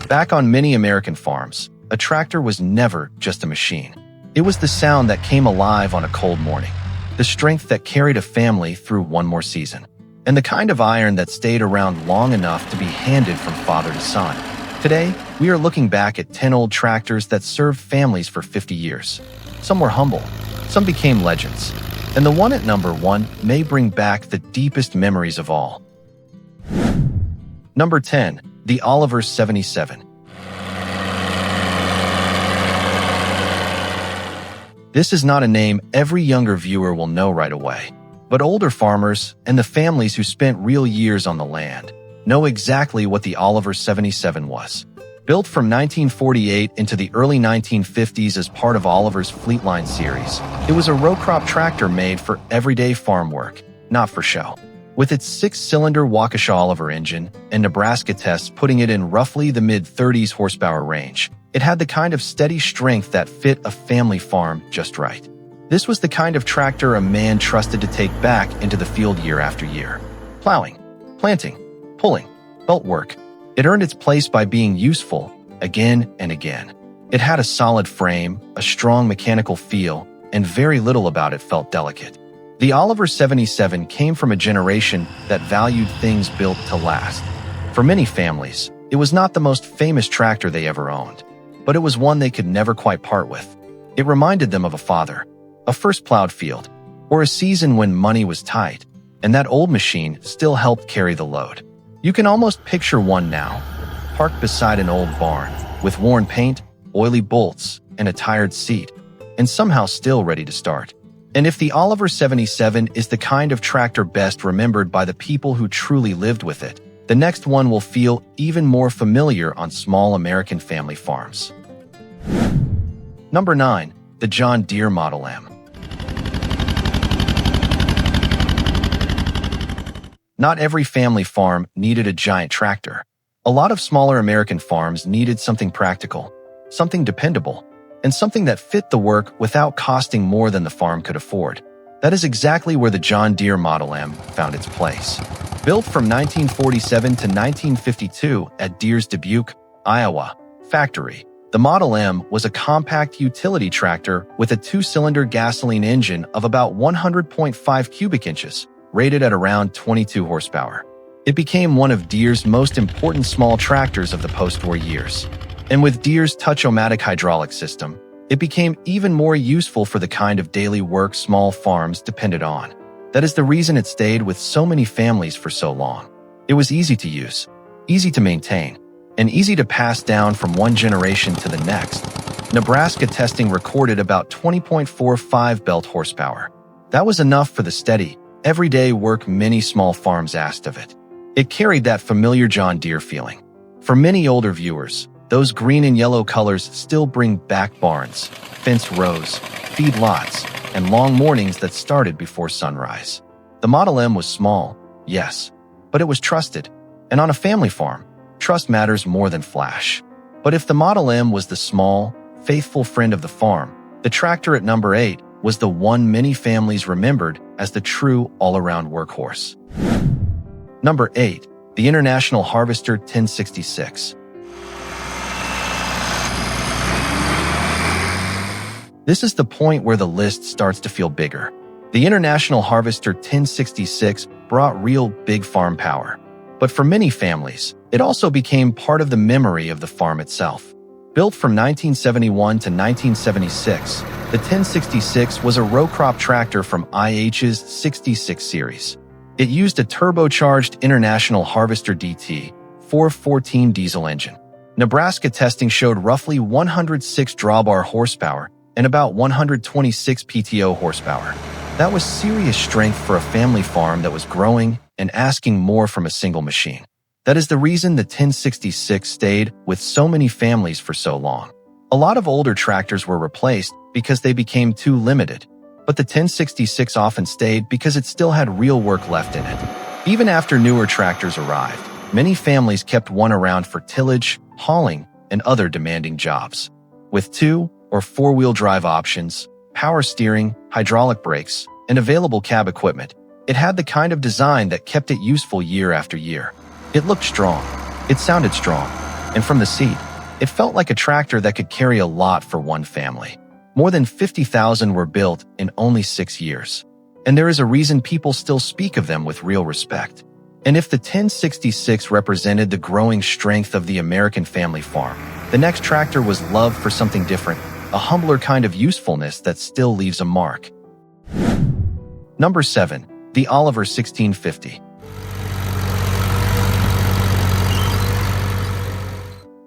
Back on many American farms, a tractor was never just a machine. It was the sound that came alive on a cold morning, the strength that carried a family through one more season, and the kind of iron that stayed around long enough to be handed from father to son. Today, we are looking back at 10 old tractors that served families for 50 years. Some were humble, some became legends, and the one at number 1 may bring back the deepest memories of all. Number 10. The Oliver 77. This is not a name every younger viewer will know right away, but older farmers and the families who spent real years on the land know exactly what the Oliver 77 was. Built from 1948 into the early 1950s as part of Oliver's Fleetline series, it was a row crop tractor made for everyday farm work, not for show. With its 6-cylinder Waukesha Oliver engine and Nebraska tests putting it in roughly the mid-30s horsepower range, it had the kind of steady strength that fit a family farm just right. This was the kind of tractor a man trusted to take back into the field year after year. Plowing, planting, pulling, belt work. It earned its place by being useful again and again. It had a solid frame, a strong mechanical feel, and very little about it felt delicate. The Oliver 77 came from a generation that valued things built to last. For many families, it was not the most famous tractor they ever owned, but it was one they could never quite part with. It reminded them of a father, a first plowed field, or a season when money was tight, and that old machine still helped carry the load. You can almost picture one now, parked beside an old barn, with worn paint, oily bolts, and a tired seat, and somehow still ready to start. And if the Oliver 77 is the kind of tractor best remembered by the people who truly lived with it, the next one will feel even more familiar on small American family farms. Number 9. The John Deere Model M. Not every family farm needed a giant tractor. A lot of smaller American farms needed something practical, something dependable, and something that fit the work without costing more than the farm could afford. That is exactly where the John Deere Model M found its place. Built from 1947 to 1952 at Deere's Dubuque, Iowa, factory, the Model M was a compact utility tractor with a 2-cylinder gasoline engine of about 100.5 cubic inches, rated at around 22 horsepower. It became one of Deere's most important small tractors of the post-war years. And with Deere's Touch-O-Matic hydraulic system, it became even more useful for the kind of daily work small farms depended on. That is the reason it stayed with so many families for so long. It was easy to use, easy to maintain, and easy to pass down from one generation to the next. Nebraska testing recorded about 20.45 belt horsepower. That was enough for the steady, everyday work many small farms asked of it. It carried that familiar John Deere feeling. For many older viewers, those green and yellow colors still bring back barns, fence rows, feed lots, and long mornings that started before sunrise. The Model M was small, yes, but it was trusted. And on a family farm, trust matters more than flash. But if the Model M was the small, faithful friend of the farm, the tractor at number 8 was the one many families remembered as the true all-around workhorse. Number 8. The International Harvester 1066. This is the point where the list starts to feel bigger. The International Harvester 1066 brought real big farm power. But for many families, it also became part of the memory of the farm itself. Built from 1971 to 1976, the 1066 was a row crop tractor from IH's 66 series. It used a turbocharged International Harvester DT 414 diesel engine. Nebraska testing showed roughly 106 drawbar horsepower and about 126 PTO horsepower. That was serious strength for a family farm that was growing and asking more from a single machine. That is the reason the 1066 stayed with so many families for so long. A lot of older tractors were replaced because they became too limited, but the 1066 often stayed because it still had real work left in it. Even after newer tractors arrived, many families kept one around for tillage, hauling, and other demanding jobs. With 2- or 4-wheel drive options, power steering, hydraulic brakes, and available cab equipment, it had the kind of design that kept it useful year after year. It looked strong. It sounded strong. And from the seat, it felt like a tractor that could carry a lot for one family. More than 50,000 were built in only 6 years. And there is a reason people still speak of them with real respect. And if the 1066 represented the growing strength of the American family farm, the next tractor was loved for something different, a humbler kind of usefulness that still leaves a mark. Number 7. The Oliver 1650.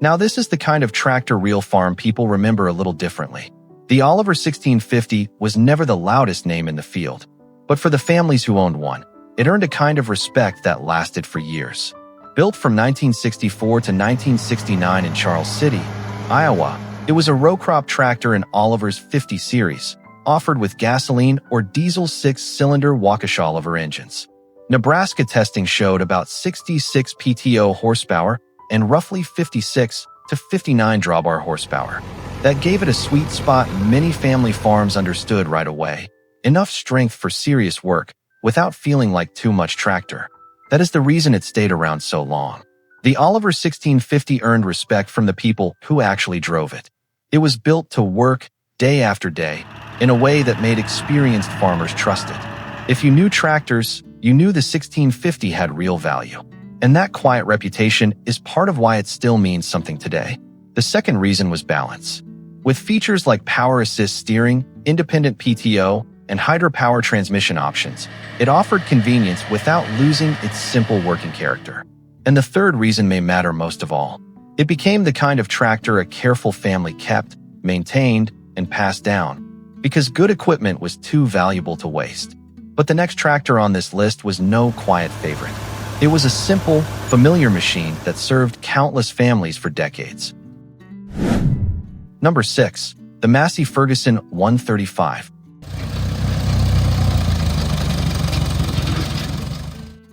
Now this is the kind of tractor real farm people remember a little differently. The Oliver 1650 was never the loudest name in the field, but for the families who owned one, it earned a kind of respect that lasted for years. Built from 1964 to 1969 in Charles City, Iowa, it was a row crop tractor in Oliver's 50 series, offered with gasoline or diesel 6-cylinder Waukesha-Oliver engines. Nebraska testing showed about 66 PTO horsepower and roughly 56 to 59 drawbar horsepower. That gave it a sweet spot many family farms understood right away. Enough strength for serious work without feeling like too much tractor. That is the reason it stayed around so long. The Oliver 1650 earned respect from the people who actually drove it. It was built to work day after day in a way that made experienced farmers trust it. If you knew tractors, you knew the 1650 had real value. And that quiet reputation is part of why it still means something today. The second reason was balance. With features like power assist steering, independent PTO, and hydropower transmission options, it offered convenience without losing its simple working character. And the third reason may matter most of all. It became the kind of tractor a careful family kept, maintained, and passed down, because good equipment was too valuable to waste. But the next tractor on this list was no quiet favorite. It was a simple, familiar machine that served countless families for decades. Number 6. The Massey Ferguson 135.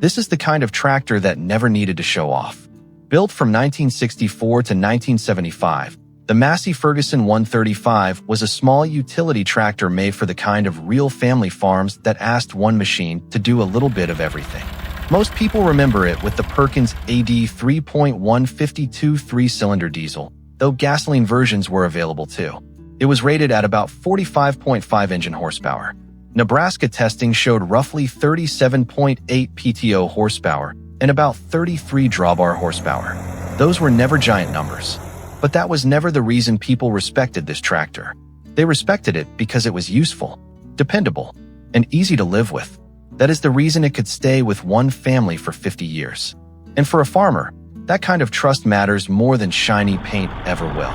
This is the kind of tractor that never needed to show off. Built from 1964 to 1975, the Massey Ferguson 135 was a small utility tractor made for the kind of real family farms that asked one machine to do a little bit of everything. Most people remember it with the Perkins AD 3.152 3-cylinder diesel, though gasoline versions were available too. It was rated at about 45.5 engine horsepower. Nebraska testing showed roughly 37.8 PTO horsepower and about 33 drawbar horsepower. Those were never giant numbers. But that was never the reason people respected this tractor. They respected it because it was useful, dependable, and easy to live with. That is the reason it could stay with one family for 50 years. And for a farmer, that kind of trust matters more than shiny paint ever will.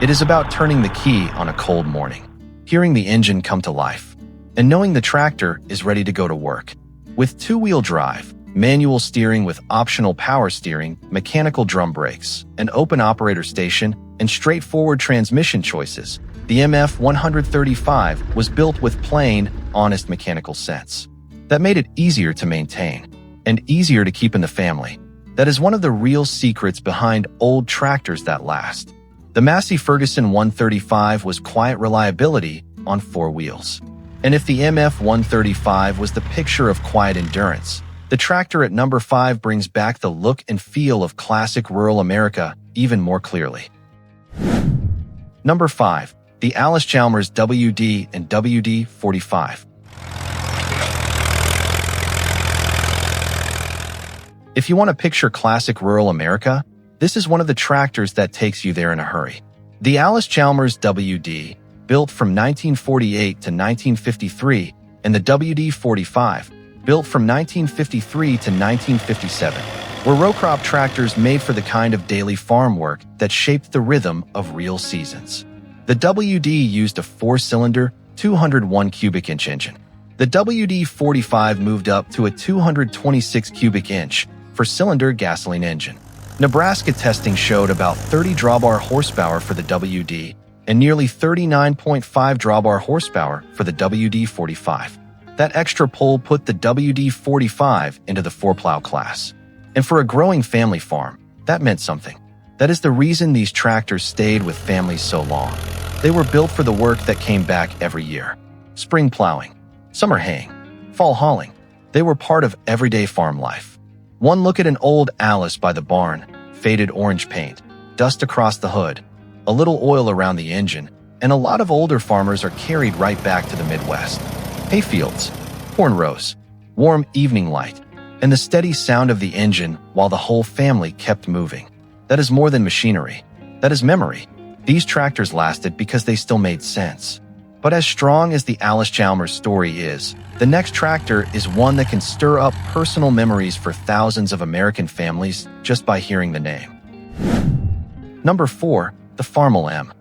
It is about turning the key on a cold morning, hearing the engine come to life, and knowing the tractor is ready to go to work. With two-wheel drive, manual steering with optional power steering, mechanical drum brakes, an open operator station, and straightforward transmission choices, the MF 135 was built with plain, honest mechanical sense. That made it easier to maintain and easier to keep in the family. That is one of the real secrets behind old tractors that last. The Massey Ferguson 135 was quiet reliability on 4 wheels. And if the MF 135 was the picture of quiet endurance, the tractor at number 5 brings back the look and feel of classic rural America even more clearly. Number 5. The Allis-Chalmers WD and WD45. If you want to picture classic rural America, this is one of the tractors that takes you there in a hurry. The Allis-Chalmers WD, built from 1948 to 1953, and the WD45, built from 1953 to 1957, were row crop tractors made for the kind of daily farm work that shaped the rhythm of real seasons. The WD used a 4-cylinder, 201 cubic inch engine. The WD45 moved up to a 226 cubic inch four-cylinder gasoline engine. Nebraska testing showed about 30 drawbar horsepower for the WD and nearly 39.5 drawbar horsepower for the WD45. That extra pull put the WD45 into the 4-plow class. And for a growing family farm, that meant something. That is the reason these tractors stayed with families so long. They were built for the work that came back every year. Spring plowing, summer haying, fall hauling. They were part of everyday farm life. One look at an old Alice by the barn, faded orange paint, dust across the hood, a little oil around the engine, and a lot of older farmers are carried right back to the Midwest. Hayfields, corn rows, warm evening light, and the steady sound of the engine while the whole family kept moving. That is more than machinery. That is memory. These tractors lasted because they still made sense. But as strong as the Allis-Chalmers story is, the next tractor is one that can stir up personal memories for thousands of American families just by hearing the name. Number 4. The Farmall M.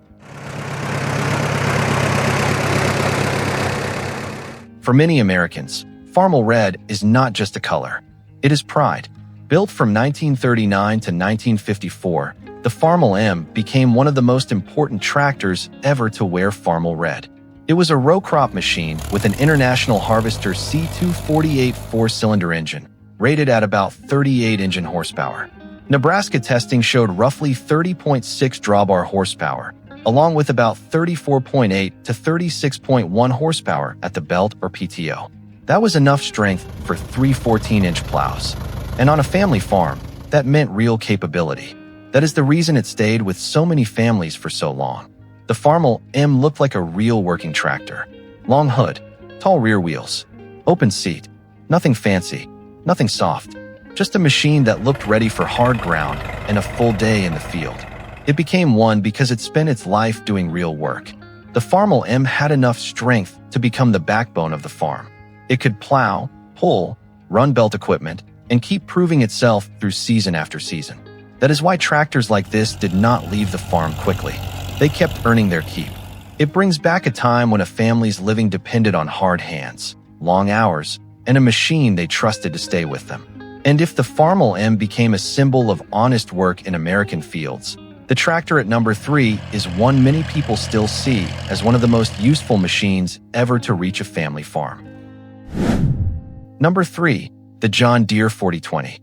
For many Americans, Farmall Red is not just a color. It is pride. Built from 1939 to 1954, the Farmall M became one of the most important tractors ever to wear Farmall Red. It was a row crop machine with an International Harvester C248 four-cylinder engine, rated at about 38 engine horsepower. Nebraska testing showed roughly 30.6 drawbar horsepower, along with about 34.8 to 36.1 horsepower at the belt or PTO. That was enough strength for 3 14-inch plows. And on a family farm, that meant real capability. That is the reason it stayed with so many families for so long. The Farmall M looked like a real working tractor. Long hood, tall rear wheels, open seat, nothing fancy, nothing soft, just a machine that looked ready for hard ground and a full day in the field. It became one because it spent its life doing real work. The Farmall M had enough strength to become the backbone of the farm. It could plow, pull, run belt equipment, and keep proving itself through season after season. That is why tractors like this did not leave the farm quickly. They kept earning their keep. It brings back a time when a family's living depended on hard hands, long hours, and a machine they trusted to stay with them. And if the Farmall M became a symbol of honest work in American fields, the tractor at number 3 is one many people still see as one of the most useful machines ever to reach a family farm. Number 3. The John Deere 4020.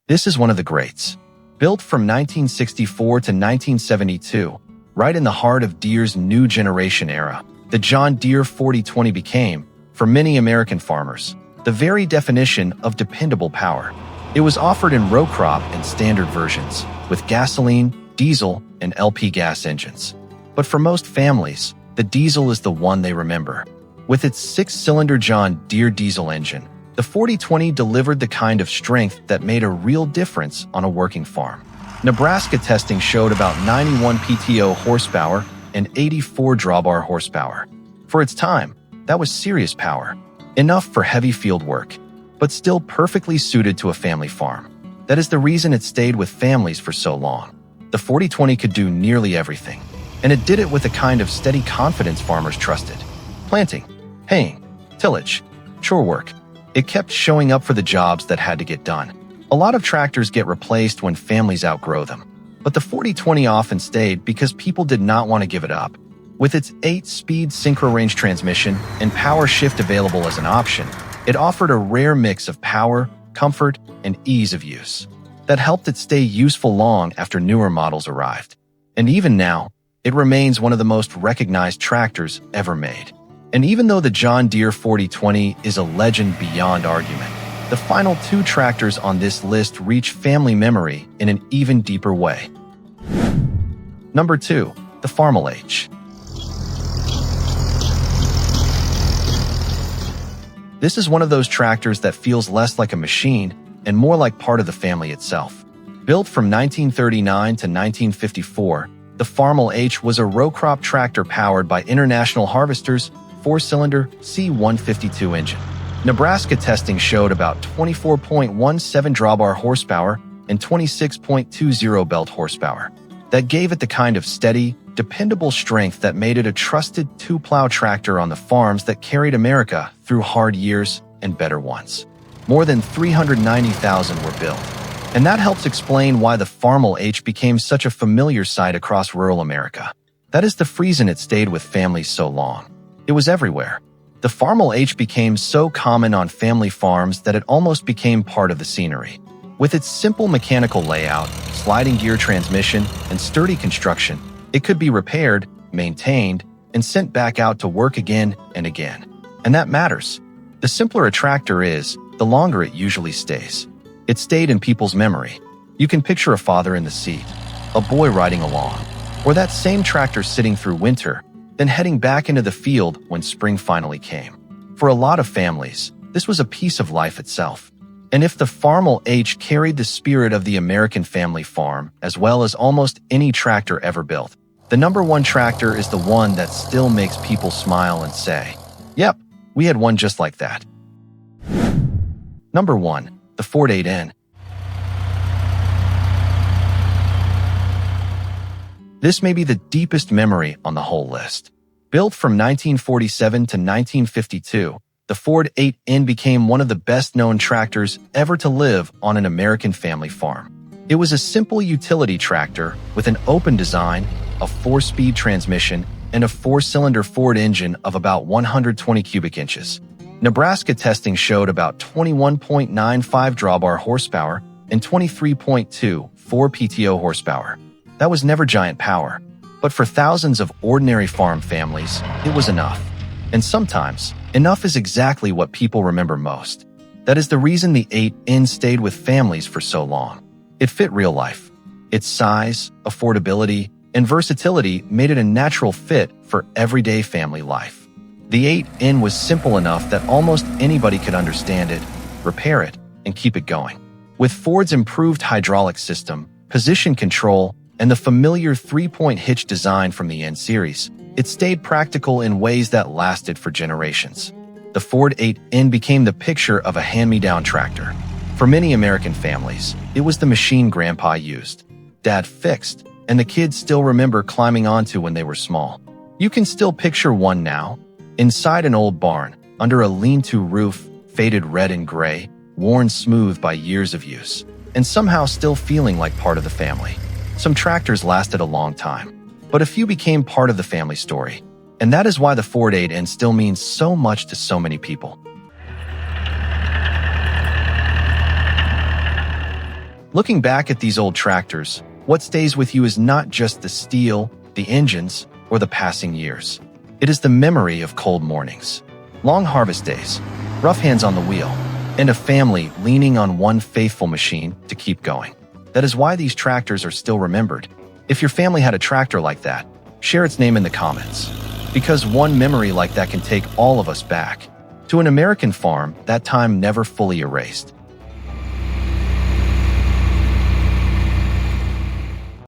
This is one of the greats. Built from 1964 to 1972, right in the heart of Deere's new generation era, the John Deere 4020 became, for many American farmers, the very definition of dependable power. It was offered in row crop and standard versions, with gasoline, diesel, and LP gas engines. But for most families, the diesel is the one they remember. With its 6-cylinder John Deere diesel engine, the 4020 delivered the kind of strength that made a real difference on a working farm. Nebraska testing showed about 91 PTO horsepower and 84 drawbar horsepower. For its time, that was serious power, enough for heavy field work, but still perfectly suited to a family farm. That is the reason it stayed with families for so long. The 4020 could do nearly everything, and it did it with a kind of steady confidence farmers trusted. Planting, haying, tillage, chore work. It kept showing up for the jobs that had to get done. A lot of tractors get replaced when families outgrow them, but the 4020 often stayed because people did not want to give it up. With its 8-speed synchro-range transmission and power shift available as an option, it offered a rare mix of power, comfort, and ease of use that helped it stay useful long after newer models arrived. And even now, it remains one of the most recognized tractors ever made. And even though the John Deere 4020 is a legend beyond argument, the final 2 tractors on this list reach family memory in an even deeper way. Number 2. The Farmall H. This is one of those tractors that feels less like a machine and more like part of the family itself. Built from 1939 to 1954, the Farmall H was a row crop tractor powered by International Harvester's 4-cylinder C152 engine. Nebraska testing showed about 24.17 drawbar horsepower and 26.20 belt horsepower. That gave it the kind of steady, dependable strength that made it a trusted 2-plow tractor on the farms that carried America through hard years and better ones. More than 390,000 were built. And that helps explain why the Farmall H became such a familiar sight across rural America. That is the reason it stayed with families so long. It was everywhere. The Farmall H became so common on family farms that it almost became part of the scenery. With its simple mechanical layout, sliding gear transmission, and sturdy construction, it could be repaired, maintained, and sent back out to work again and again. And that matters. The simpler a tractor is, the longer it usually stays. It stayed in people's memory. You can picture a father in the seat, a boy riding along, or that same tractor sitting through winter, then heading back into the field when spring finally came. For a lot of families, this was a piece of life itself. And if the Farmall H carried the spirit of the American family farm, as well as almost any tractor ever built, the number one tractor is the one that still makes people smile and say, "Yep, we had one just like that." Number 1. The Ford 8N. This may be the deepest memory on the whole list. Built from 1947 to 1952, the Ford 8N became one of the best-known tractors ever to live on an American family farm. It was a simple utility tractor with an open design, a 4-speed transmission, and a 4-cylinder Ford engine of about 120 cubic inches. Nebraska testing showed about 21.95 drawbar horsepower and 23.24 PTO horsepower. That was never giant power, but for thousands of ordinary farm families, it was enough. And sometimes, enough is exactly what people remember most. That is the reason the 8N stayed with families for so long. It fit real life. Its size, affordability, and versatility made it a natural fit for everyday family life. The 8N was simple enough that almost anybody could understand it, repair it, and keep it going. With Ford's improved hydraulic system, position control, and the familiar 3-point hitch design from the N series, it stayed practical in ways that lasted for generations. The Ford 8N became the picture of a hand-me-down tractor. For many American families, it was the machine Grandpa used, Dad fixed, and the kids still remember climbing onto when they were small. You can still picture one now, inside an old barn, under a lean-to roof, faded red and gray, worn smooth by years of use, and somehow still feeling like part of the family. Some tractors lasted a long time, but a few became part of the family story, and that is why the Ford 8N still means so much to so many people. Looking back at these old tractors, what stays with you is not just the steel, the engines, or the passing years. It is the memory of cold mornings, long harvest days, rough hands on the wheel, and a family leaning on one faithful machine to keep going. That is why these tractors are still remembered. If your family had a tractor like that, share its name in the comments. Because one memory like that can take all of us back to an American farm that time never fully erased.